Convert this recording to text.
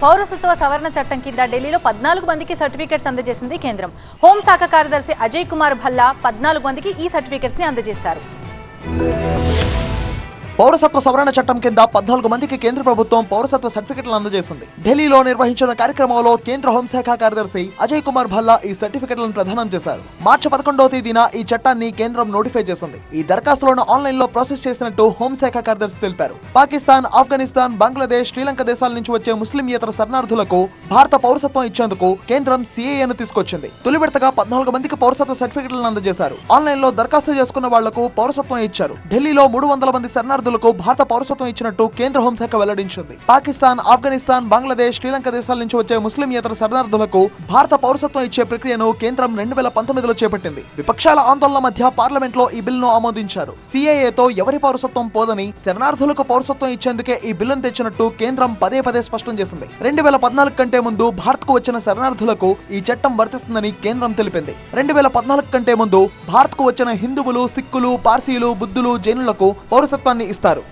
పౌరసత్వ సవరణ చట్టం కింద ఢిల్లీలో 14 మందికి సర్టిఫికెట్స్ అందజేసింది కేంద్రం. హోంశాఖ కార్యదర్శి అజయ్ కుమార్ భల్లా 14 మందికి ఈ సర్టిఫికెట్స్ ని అందజేశారు. పౌరసత్వ సవరణ చట్టం కింద 14 మందికి కేంద్ర ప్రభుత్వం పౌరసత్వ సర్టిఫికెట్లను అందజేసింది. ఢిల్లీలో నిర్వహించిన కార్యక్రమంలో కేంద్ర హోంశాఖ కార్యదర్శి అజయ్ కుమార్ భల్లా ఈ సర్టిఫికెట్లను ప్రదానం చేశారు. మార్చి 11వ తేదీన ఈ చట్టాన్ని కేంద్రం నోటిఫై చేసింది. ఈ దరఖాస్తులను ఆన్లైన్ లో ప్రాసెస్ చేసినట్టు హోంశాఖ కార్యదర్శి తెలిపారు. పాకిస్తాన్, ఆఫ్ఘనిస్తాన్, బంగ్లాదేశ్, శ్రీలంక దేశాల నుంచి వచ్చే ముస్లింయేతర శరణార్థులకు భారత పౌరసత్వం ఇచ్చేందుకు కేంద్రం సిఏఏను తీసుకొచ్చింది. తొలి విడతగా 14 మందికి పౌరసత్వ సర్టిఫికెట్లను అందజేశారు. ఆన్లైన్ లో దరఖాస్తు చేసుకున్న వాళ్లకు పౌరసత్వం ఇచ్చారు. ఢిల్లీలో 300 మంది శరణార్థులకు భారత పౌరసత్వం ఇచ్చినట్టు కేంద్ర హోంశాఖ వెల్లడించింది. పాకిస్తాన్, ఆఫ్ఘనిస్తాన్, బంగ్లాదేశ్, శ్రీలంక దేశాల నుంచి వచ్చే ముస్లింయేతర శరణార్థులకు భారత పౌరసత్వం ఇచ్చే ప్రక్రియను కేంద్రం 2019లో చేపట్టింది. విపక్షాల ఆందోళన మధ్య పార్లమెంట్ లో ఈ బిల్లును ఆమోదించారు. సిఏఏతో ఎవరి పౌరసత్వం పోదని శరణార్థులకు పౌరసత్వం ఇచ్చేందుకే ఈ బిల్లును తెచ్చినట్టు కేంద్రం పదే స్పష్టం చేసింది. 2014 కంటే ముందు భారత్ కు వచ్చిన శరణార్థులకు ఈ చట్టం వర్తిస్తుందని కేంద్రం తెలిపింది. 2014 కంటే ముందు భారత్ కు వచ్చిన హిందువులు, సిక్కులు, పార్సీలు, బుద్ధులు, జైనులకు పౌరసత్వాన్ని ఇస్తారు.